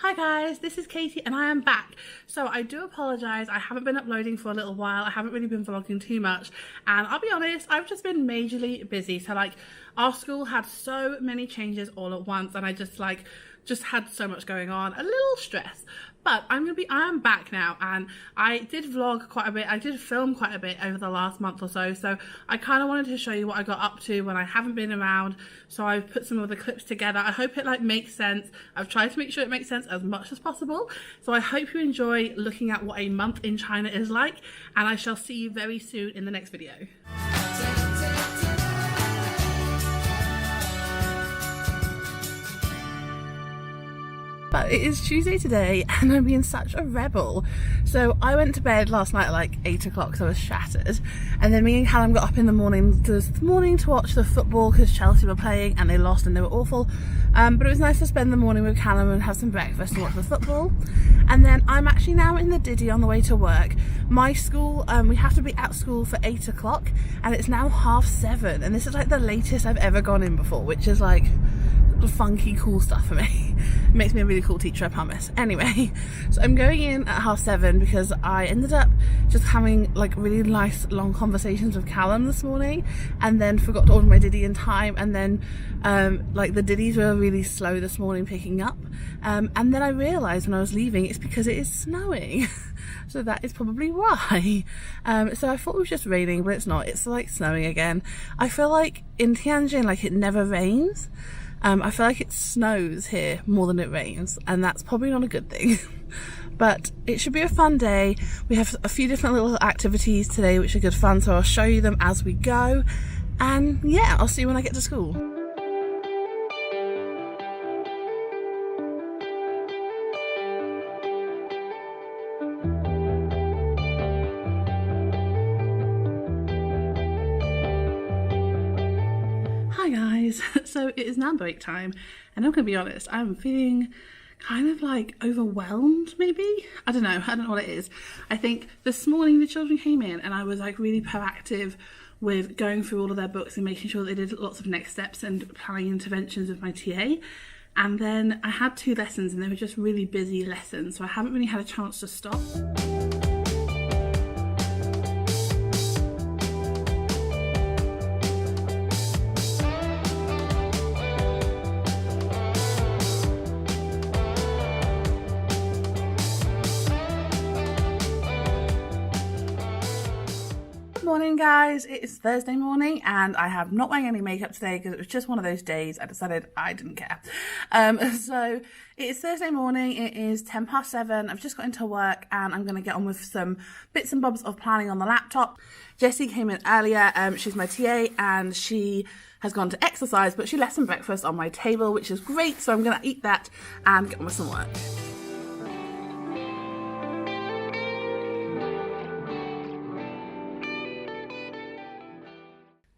Hi guys, this is Katie and I am back. So I do apologise, I haven't been uploading for a little while, I haven't really been vlogging too much, and I'll be honest, I've just been majorly busy. So like our school had so many changes all at once and I just had so much going on, a little stress. But I am back now, and I did vlog quite a bit, I did film quite a bit over the last month or so, so I kind of wanted to show you what I got up to when I haven't been around. So I've put some of the clips together. I hope it makes sense. I've tried to make sure it makes sense as much as possible. So I hope you enjoy looking at what a month in China is like, and I shall see you very soon in the next video. But it is Tuesday today and I'm being such a rebel. So I went to bed last night at like 8 o'clock because I was shattered, and then me and Callum got up in the morning to watch the football because Chelsea were playing and they lost and they were awful, but it was nice to spend the morning with Callum and have some breakfast and watch the football. And then I'm actually now in the Diddy on the way to work. My school, we have to be at school for 8 o'clock and it's now 7:30, and this is like the latest I've ever gone in before, which is like funky cool stuff for me. It makes me a really cool teacher, I promise. Anyway, so I'm going in at 7:30 because I ended up just having like really nice long conversations with Callum this morning, and then forgot to order my Diddy in time, and then like the Diddies were really slow this morning picking up, and then I realised when I was leaving it's because it is snowing. So that is probably why. So I thought it was just raining, but it's not. It's like snowing again. I feel like in Tianjin, like it never rains. I feel like it snows here more than it rains, and that's probably not a good thing. But it should be a fun day. We have a few different little activities today which are good fun, so I'll show you them as we go. And yeah, I'll see you when I get to school. Hi guys, so it is now break time and I'm gonna be honest, I'm feeling kind of like overwhelmed maybe. I don't know what it is. I think this morning the children came in and I was like really proactive with going through all of their books and making sure they did lots of next steps and planning interventions with my TA. And then I had 2 lessons and they were just really busy lessons, so I haven't really had a chance to stop. Morning guys, it is Thursday morning and I have not wearing any makeup today because it was just one of those days I decided I didn't care. So it is Thursday morning, it is 7:10. I've just got into work and I'm going to get on with some bits and bobs of planning on the laptop. Jessie came in earlier, she's my TA and she has gone to exercise, but she left some breakfast on my table, which is great, so I'm going to eat that and get on with some work.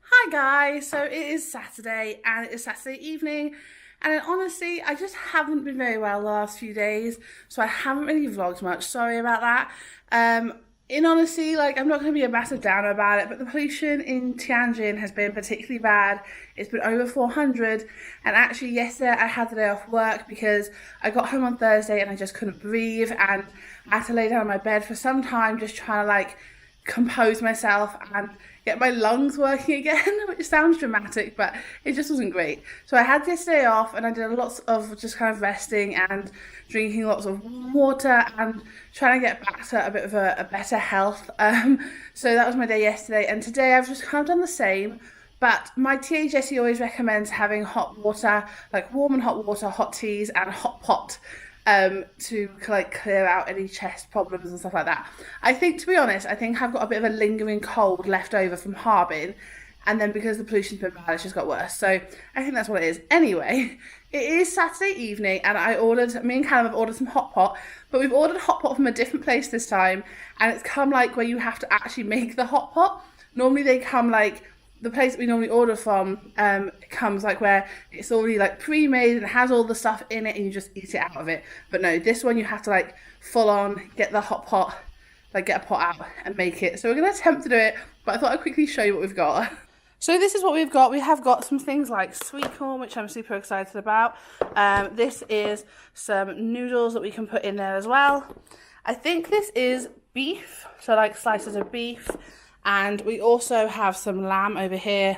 Hi guys, so it is Saturday and it is Saturday evening, and honestly I just haven't been very well the last few days, so I haven't really vlogged much. Sorry about that. In honesty, like I'm not going to be a massive downer about it, but the pollution in Tianjin has been particularly bad. It's been over 400, and actually yesterday I had the day off work because I got home on Thursday and I just couldn't breathe and I had to lay down on my bed for some time just trying to like compose myself and get my lungs working again, which sounds dramatic, but it just wasn't great. So I had this day off and I did lots of just kind of resting and drinking lots of water and trying to get back to a bit of a better health. So that was my day yesterday, and today I've just kind of done the same. But my TA Jessie always recommends having hot water, like warm and hot water, hot teas and a hot pot, to like clear out any chest problems and stuff like that. I think, to be honest, I think I've got a bit of a lingering cold left over from Harbin, and then because the pollution's been bad, it's just got worse. So I think that's what it is. Anyway, it is Saturday evening and me and Callum have ordered some hot pot, but we've ordered hot pot from a different place this time, and it's come like where you have to actually make the hot pot. Normally they come like, the place that we normally order from comes like where it's already like pre-made and it has all the stuff in it and you just eat it out of it. But no, this one you have to like full on get the hot pot, like get a pot out and make it. So we're going to attempt to do it, but I thought I'd quickly show you what we've got. So this is what we've got. We have got some things like sweet corn, which I'm super excited about. This is some noodles that we can put in there as well. I think this is beef, so like slices of beef. And we also have some lamb over here.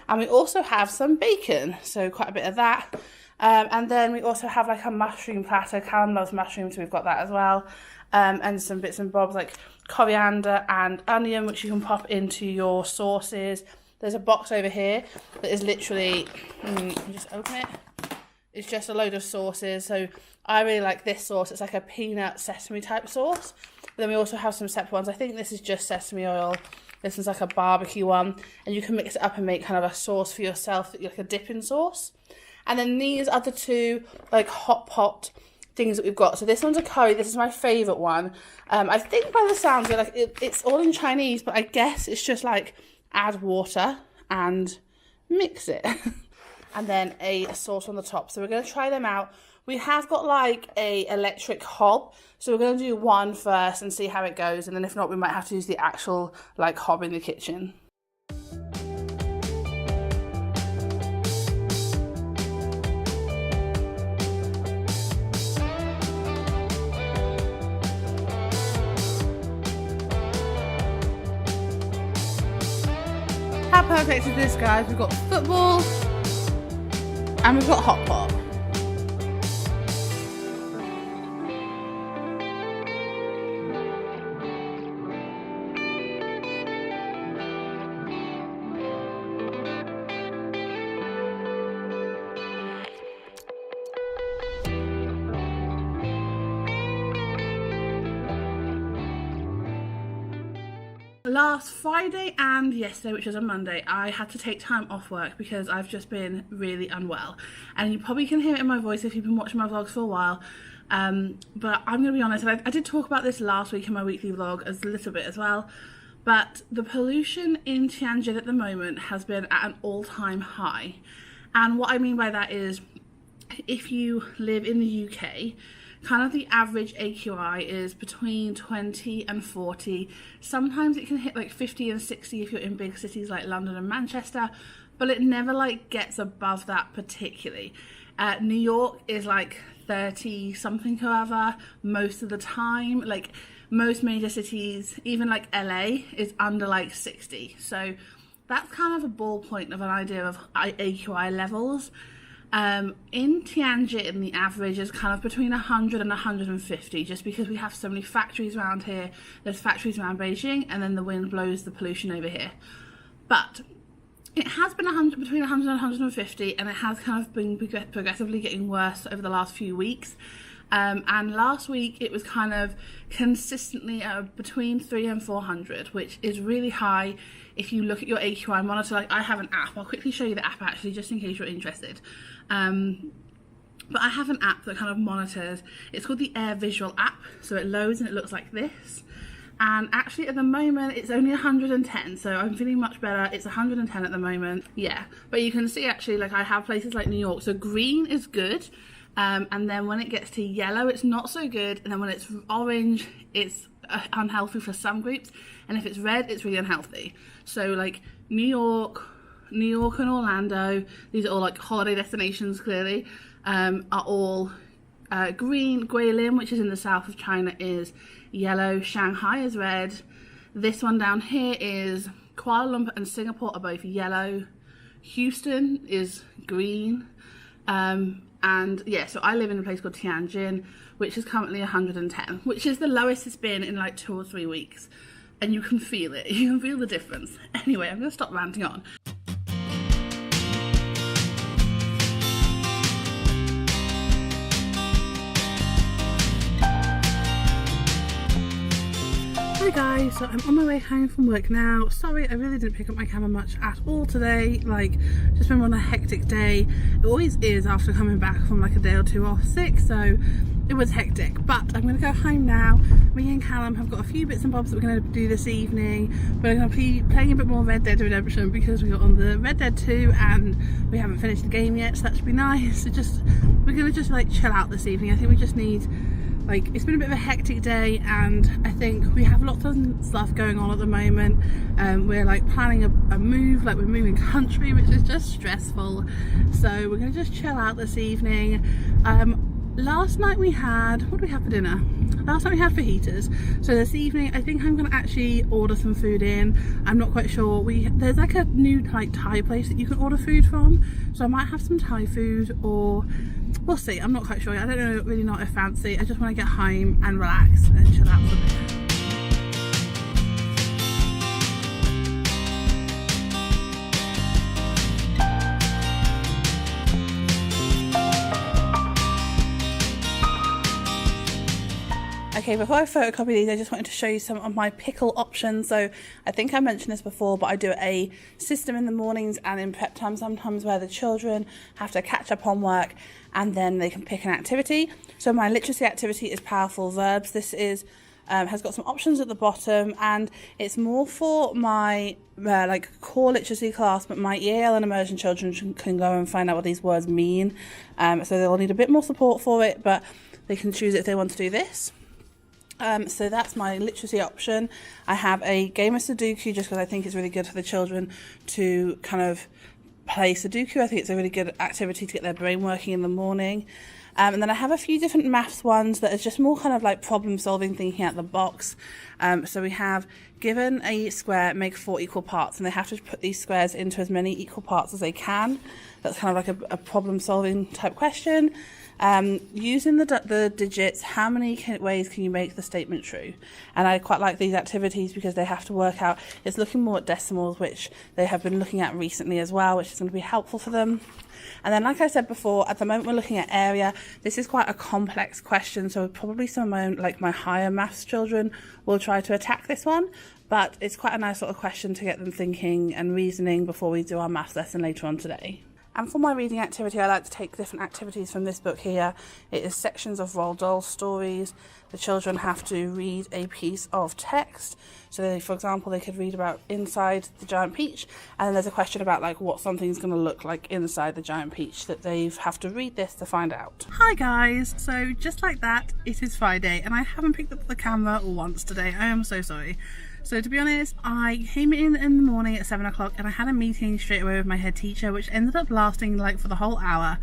And we also have some bacon, so quite a bit of that. And then we also have like a mushroom platter. Callum loves mushrooms, so we've got that as well. And some bits and bobs like coriander and onion, which you can pop into your sauces. There's a box over here that is literally, just open it. It's just a load of sauces. So I really like this sauce. It's like a peanut sesame type sauce. But then we also have some separate ones. I think this is just sesame oil. This is like a barbecue one. And you can mix it up and make kind of a sauce for yourself, like a dipping sauce. And then these are the two like hot pot things that we've got. So this one's a curry. This is my favourite one. I think by the sounds of it, like it's all in Chinese, but I guess it's just like add water and mix it. And then a sauce on the top. So we're going to try them out. We have got like a electric hob. So we're going to do one first and see how it goes. And then if not, we might have to use the actual like hob in the kitchen. How perfect is this, guys? We've got football and we've got hot pot. Last Friday and yesterday, which was a Monday, I had to take time off work because I've just been really unwell. And you probably can hear it in my voice if you've been watching my vlogs for a while. But I'm going to be honest, and I did talk about this last week in my weekly vlog a little bit as well. But the pollution in Tianjin at the moment has been at an all-time high. And what I mean by that is, if you live in the UK, kind of the average AQI is between 20 and 40. Sometimes it can hit like 50 and 60 if you're in big cities like London and Manchester, but it never like gets above that particularly. New York is like 30 something however most of the time. Like most major cities, even like LA, is under like 60. So that's kind of a ballpoint of an idea of AQI levels. In Tianjin, the average is kind of between 100 and 150, just because we have so many factories around here. There's factories around Beijing, and then the wind blows the pollution over here. But it has been between 100 and 150, and it has kind of been progressively getting worse over the last few weeks. And last week it was kind of consistently between 300 and 400, which is really high if you look at your AQI monitor. Like, I have an app. I'll quickly show you the app actually, just in case you're interested. But I have an app that kind of monitors. It's called the Air Visual app. So it loads and it looks like this. And actually at the moment it's only 110, so I'm feeling much better. It's 110 at the moment. Yeah, but you can see actually, like, I have places like New York. So green is good. And then when it gets to yellow, it's not so good. And then when it's orange, it's unhealthy for some groups. And if it's red, it's really unhealthy. So like New York and Orlando, these are all like holiday destinations clearly, are all green. Guilin, which is in the south of China, is yellow. Shanghai is red. This one down here is Kuala Lumpur and Singapore are both yellow. Houston is green. And yeah, so I live in a place called Tianjin, which is currently 110, which is the lowest it's been in like 2 or 3 weeks. And you can feel it. You can feel the difference. Anyway, I'm going to stop ranting on. Hi guys, so I'm on my way home from work now. Sorry, I really didn't pick up my camera much at all today. Like, just been on a hectic day. It always is after coming back from like a day or two off sick, so it was hectic. But I'm going to go home now. Me and Callum have got a few bits and bobs that we're going to do this evening. We're going to be playing a bit more Red Dead Redemption because we got on the Red Dead 2 and we haven't finished the game yet, so that should be nice. So we're going to just like chill out this evening. I think we just need Like, it's been a bit of a hectic day, and I think we have lots of stuff going on at the moment. We're like planning a move, like we're moving country, which is just stressful. So we're gonna just chill out this evening. Last night we had, what did we have for dinner? Last night we had fajitas. So this evening I think I'm gonna actually order some food in. I'm not quite sure. There's like a new like Thai place that you can order food from. So I might have some Thai food, or we'll see. I'm not quite sure. I don't really know what I fancy. I just want to get home and relax and chill out for a bit. Okay, before I photocopy these, I just wanted to show you some of my pickle options. So I think I mentioned this before, but I do a system in the mornings and in prep time sometimes where the children have to catch up on work and then they can pick an activity. So my literacy activity is powerful verbs. This is has got some options at the bottom, and it's more for my like core literacy class, but my EAL and immersion children can go and find out what these words mean. So they'll need a bit more support for it, but they can choose if they want to do this. So that's my literacy option. I have a game of Sudoku just because I think it's really good for the children to kind of play Sudoku. I think it's a really good activity to get their brain working in the morning. And then I have a few different maths ones that is just more kind of like problem solving, thinking out the box. So we have given a square, make 4 equal parts, and they have to put these squares into as many equal parts as they can. That's kind of like a problem solving type question. Using the digits, how many ways can you make the statement true? And I quite like these activities because they have to work out, it's looking more at decimals, which they have been looking at recently as well, which is going to be helpful for them. And then, like I said before, at the moment we're looking at area. This is quite a complex question, so probably some of my own, like my higher maths children will try to attack this one, but it's quite a nice sort of question to get them thinking and reasoning before we do our maths lesson later on today. And for my reading activity, I like to take different activities from this book here. It is sections of Roald Dahl stories. The children have to read a piece of text. So they, for example, they could read about inside the giant peach, and then there's a question about like what something's going to look like inside the giant peach that they have to read this to find out. Hi guys, so just like that, it is Friday, and I haven't picked up the camera once today. I am so sorry. So to be honest, I came in the morning at 7 o'clock and I had a meeting straight away with my head teacher, which ended up lasting like for the whole hour.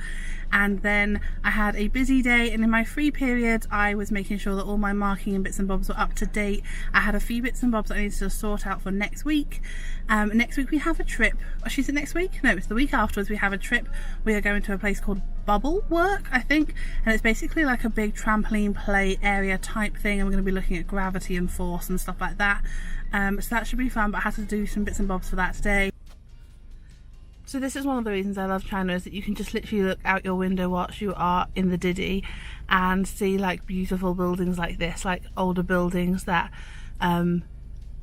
And then I had a busy day, and in my free period I was making sure that all my marking and bits and bobs were up to date. I had a few bits and bobs I needed to sort out for next week. Next week we have a trip. Is it next week? No, it's the week afterwards. We have a trip. We are going to a place called Bubble Work, I think, and it's basically like a big trampoline play area type thing, and we're going to be looking at gravity and force and stuff like that. So that should be fun, but I had to do some bits and bobs for that today. So this is one of the reasons I love China, is that you can just literally look out your window whilst you are in the Didi and see like beautiful buildings like this, like older buildings that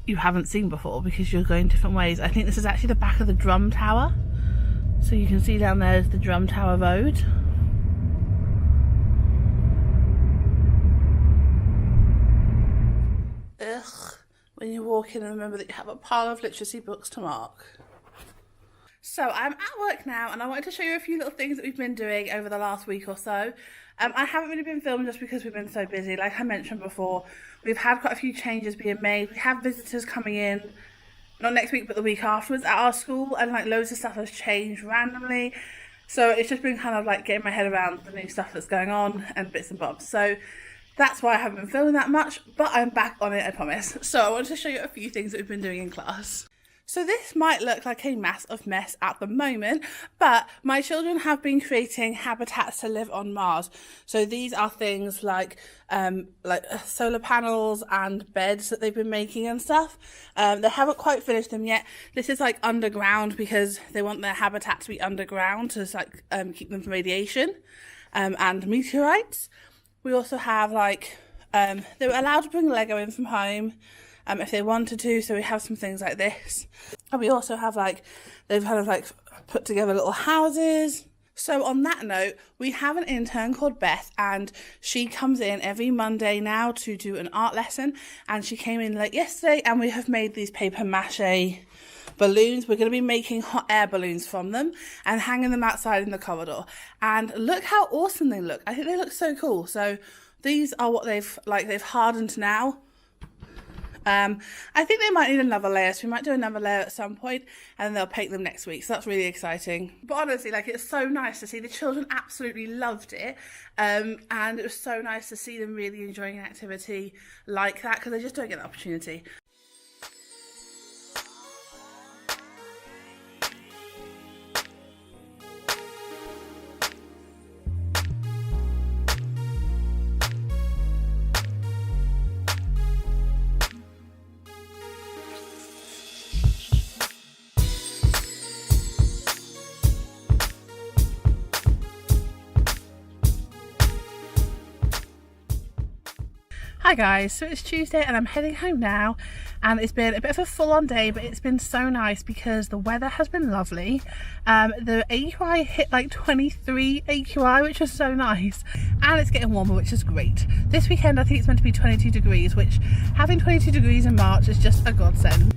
you haven't seen before because you're going different ways. I think this is actually the back of the Drum Tower. So you can see down there is the Drum Tower Road. Ugh. When you walk in, and remember that you have a pile of literacy books to mark. So I'm at work now, and I wanted to show you a few little things that we've been doing over the last week or so. I haven't really been filming just because we've been so busy. Like I mentioned before, we've had quite a few changes being made. We have visitors coming in, not next week but the week afterwards at our school, and like loads of stuff has changed randomly. So it's just been kind of like getting my head around the new stuff that's going on and bits and bobs. So that's why I haven't been filming that much, but I'm back on it, I promise. So I wanted to show you a few things that we've been doing in class. So this might look like a massive mess at the moment, but my children have been creating habitats to live on Mars. So these are things like solar panels and beds that they've been making and stuff. They haven't quite finished them yet. This is like underground because they want their habitat to be underground to like keep them from radiation and meteorites. We also have like, they were allowed to bring Lego in from home if they wanted to, so we have some things like this. And we also have like, they've kind of like put together little houses. So on that note, we have an intern called Beth, and she comes in every Monday now to do an art lesson, and she came in late yesterday, and we have made these paper mache balloons. We're going to be making hot air balloons from them and hanging them outside in the corridor, and look how awesome they look. I think they look so cool. So These are what they've hardened now. I think they might need another layer, so we might do another layer at some point, and then they'll paint them next week, so that's really exciting. But honestly, like, it's so nice to see. The children absolutely loved it, and it was so nice to see them really enjoying an activity like that, because they just don't get the opportunity. Hi guys, so it's Tuesday and I'm heading home now, and it's been a bit of a full-on day, but it's been so nice because the weather has been lovely. The AQI hit like 23 AQI, which was so nice, and it's getting warmer, which is great. This weekend I think it's meant to be 22 degrees, which having 22 degrees in March is just a godsend.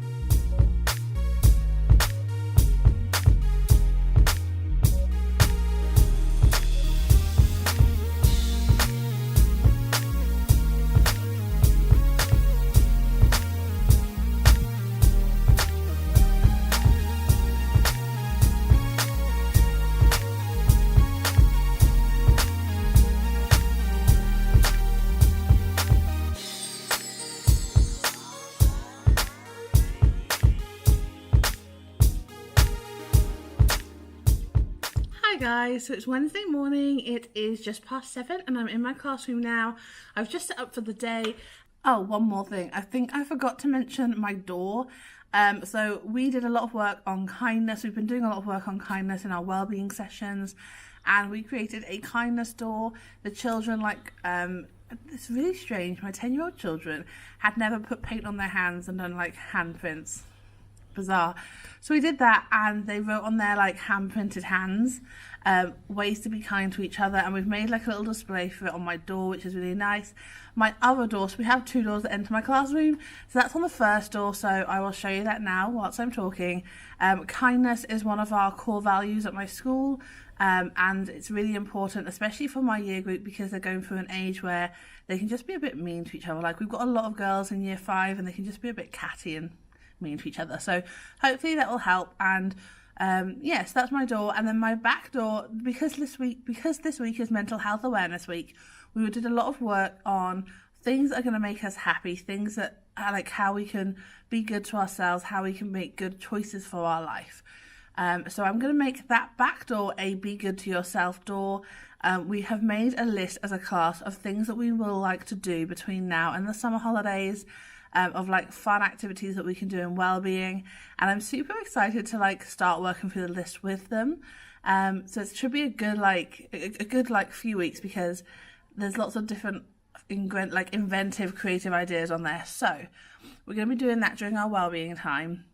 Hi guys, so it's Wednesday morning, it is just past 7 and I'm in my classroom now. I've just set up for the day. Oh, one more thing, I think I forgot to mention my door. So we did a lot of work on kindness. We've been doing a lot of work on kindness in our wellbeing sessions, and we created a kindness door. The children, it's really strange, my 10-year-old children had never put paint on their hands and done like handprints. Bizarre. So we did that, and they wrote on their like hand printed hands ways to be kind to each other, and we've made like a little display for it on my door, which is really nice. My other door, so we have 2 doors that enter my classroom, so that's on the first door, so I will show you that now whilst I'm talking. Kindness is one of our core values at my school, and it's really important, especially for my year group, because they're going through an age where they can just be a bit mean to each other. Like, we've got a lot of girls in year 5 and they can just be a bit catty and mean to each other, so hopefully that will help. And yes, that's my door. And then my back door, because this week is Mental Health Awareness Week, we did a lot of work on things that are going to make us happy, things that are like how we can be good to ourselves, how we can make good choices for our life. So I'm going to make that back door a be good to yourself door. We have made a list as a class of things that we will like to do between now and the summer holidays, of like fun activities that we can do in well-being, and I'm super excited to like start working through the list with them. So it should be a good few weeks, because there's lots of different inventive creative ideas on there. So we're going to be doing that during our well-being time,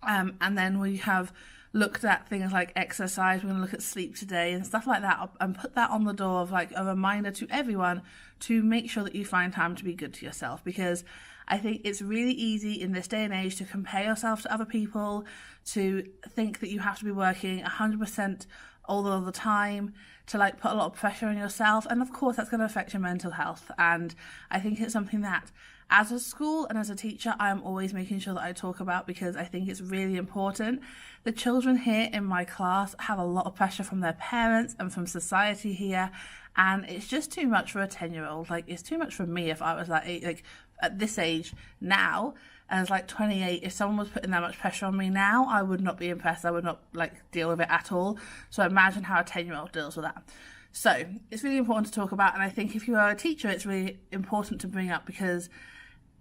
and then we have looked at things like exercise. We're going to look at sleep today and stuff like that, and put that on the door of like a reminder to everyone to make sure that you find time to be good to yourself, because I think it's really easy in this day and age to compare yourself to other people, to think that you have to be working 100% all the time, to like put a lot of pressure on yourself, and of course that's going to affect your mental health. And I think it's something that as a school and as a teacher I am always making sure that I talk about, because I think it's really important. The children here in my class have a lot of pressure from their parents and from society here, and it's just too much for a 10-year-old. Like, it's too much for me if I was at this age now, as like 28, if someone was putting that much pressure on me now, I would not be impressed. I would not like deal with it at all. So imagine how a 10-year-old deals with that. So it's really important to talk about, and I think if you are a teacher, it's really important to bring up, because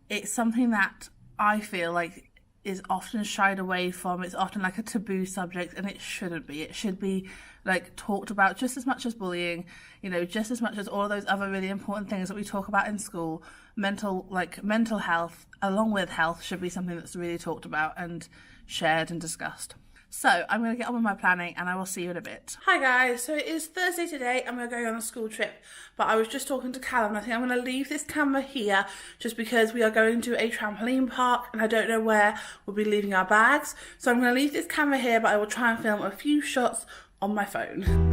it's something that I feel like is often shied away from. It's often like a taboo subject, and it shouldn't be. It should be like talked about just as much as bullying, just as much as all of those other really important things that we talk about in school. Mental health, along with health, should be something that's really talked about and shared and discussed. So I'm going to get on with my planning, and I will see you in a bit. Hi guys, so it is Thursday today and we're going on a school trip, but I was just talking to Callum. I think I'm going to leave this camera here just because we are going to a trampoline park and I don't know where we'll be leaving our bags. So I'm going to leave this camera here, but I will try and film a few shots on my phone.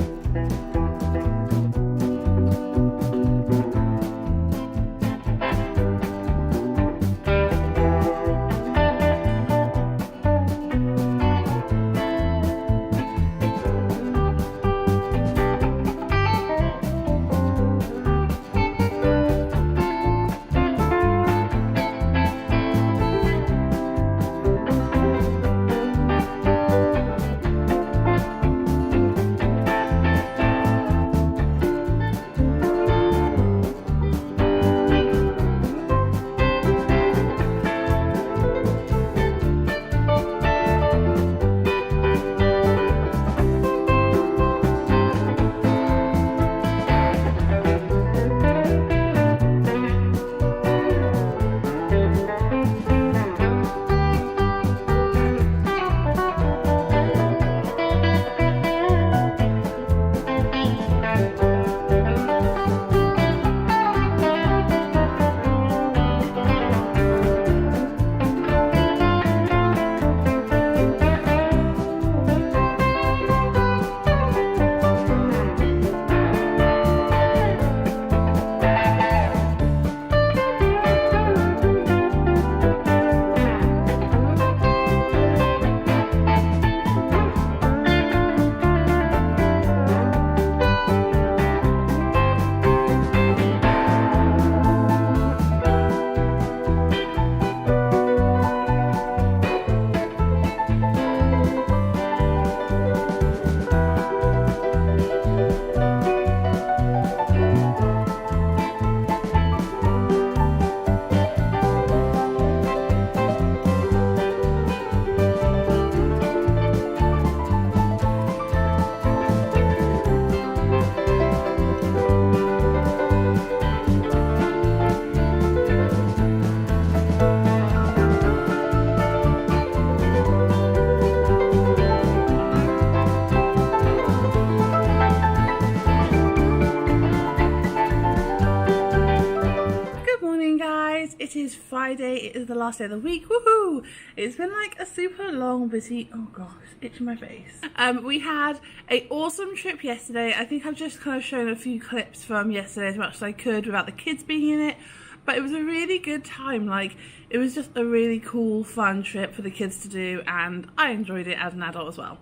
morning, guys. It is Friday. It is the last day of the week. Woohoo! It's been like a super long, busy, oh gosh, itching my face. We had an awesome trip yesterday. I think I've just kind of shown a few clips from yesterday as much as I could without the kids being in it. But it was a really good time. Like, it was just a really cool, fun trip for the kids to do, and I enjoyed it as an adult as well.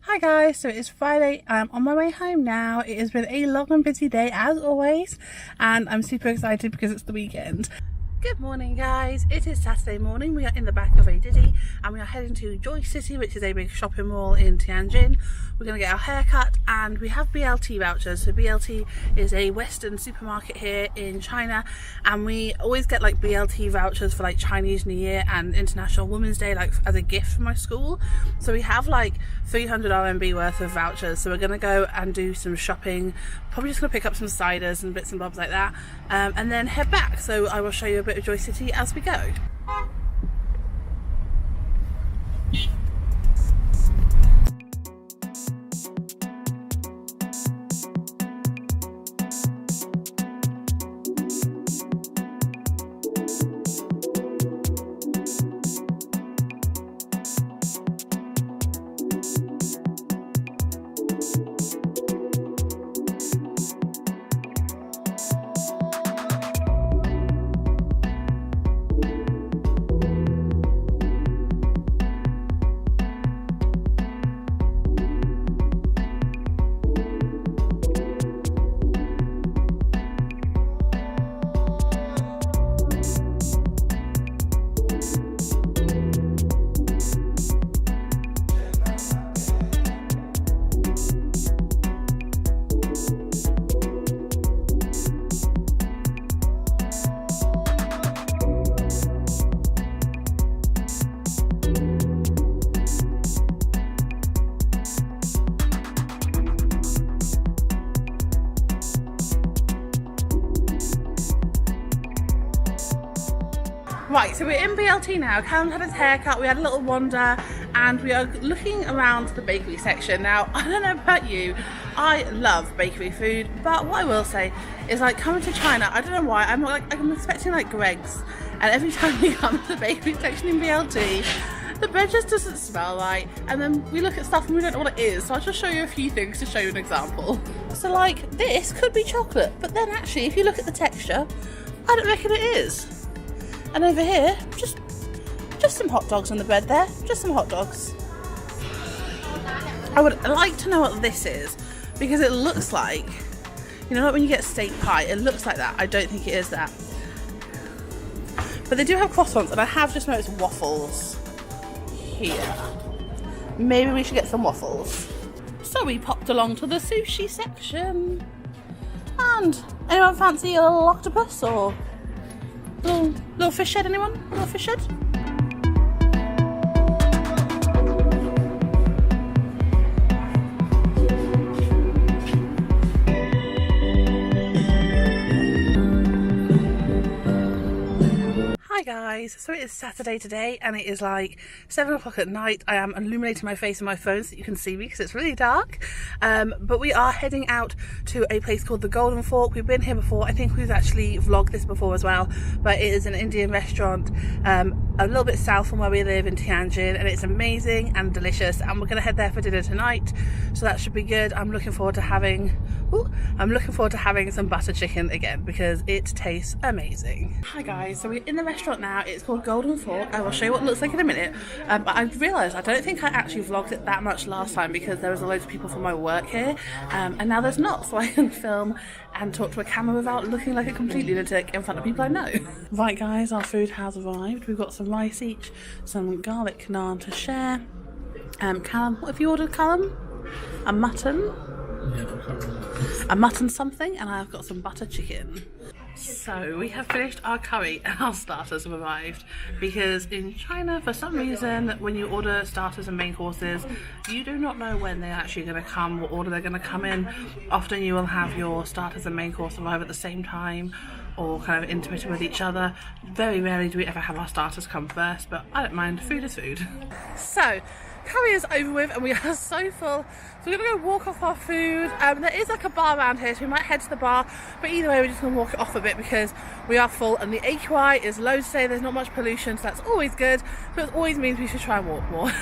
Hi guys, so it's Friday. I'm on my way home now. It has been a long and busy day as always, and I'm super excited because it's the weekend. Good morning, guys. It is Saturday morning. We are in the back of a Diddy and we are heading to Joy City, which is a big shopping mall in Tianjin. We're going to get our hair cut, and we have BLT vouchers. So BLT is a Western supermarket here in China, and we always get like BLT vouchers for like Chinese New Year and International Women's Day, like as a gift from my school. So we have like 300 RMB worth of vouchers. So we're going to go and do some shopping. Probably just going to pick up some ciders and bits and bobs like that, and then head back. So I will show you a bit of Joy City as we go. Right, so we're in BLT now. Callum had his haircut, we had a little wander, and we are looking around the bakery section. Now, I don't know about you, I love bakery food, but what I will say is, like, coming to China, I don't know why, I'm expecting like Greggs, and every time we come to the bakery section in BLT, the bread just doesn't smell right, and then we look at stuff and we don't know what it is. So I'll just show you a few things to show you an example. So like, this could be chocolate, but then actually, if you look at the texture, I don't reckon it is. And over here, just some hot dogs on the bread there, just some hot dogs. I would like to know what this is, because it looks like, you know, like when you get steak pie, it looks like that. I don't think it is that. But they do have croissants, and I have just noticed waffles here. Maybe we should get some waffles. So we popped along to the sushi section. And anyone fancy a little octopus or little fish head, anyone? Little fish head? Hi guys, so it is Saturday today and it is like 7 o'clock at night. I am illuminating my face on my phone so that you can see me because it's really dark, but we are heading out to a place called the Golden Fork. We've been here before. I think we've actually vlogged this before as well, but it is an Indian restaurant a little bit south from where we live in Tianjin, and it's amazing and delicious, and we're going to head there for dinner tonight, so that should be good. I'm looking forward to having some butter chicken again because it tastes amazing. Hi guys, so we're in the restaurant now. It's called Golden Fork. I will show you what it looks like in a minute, but I realised I don't think I actually vlogged it that much last time because there was loads of people from my work here, and now there's not, so I can film and talk to a camera without looking like a complete lunatic in front of people I know. Right guys, our food has arrived. We've got some rice each, some garlic naan to share. Callum, what have you ordered, Callum? A mutton? A mutton something, and I've got some butter chicken. So we have finished our curry and our starters have arrived, because in China for some reason when you order starters and main courses you do not know when they're actually going to come, what order they're going to come in. Often you will have your starters and main course arrive at the same time or kind of intermittent with each other. Very rarely do we ever have our starters come first, but I don't mind, food is food. So curry is over with and we are so full. So we're going to go walk off our food. There is like a bar around here, so we might head to the bar. But either way, we're just going to walk it off a bit because we are full and the AQI is low today. There's not much pollution, so that's always good. So it always means we should try and walk more.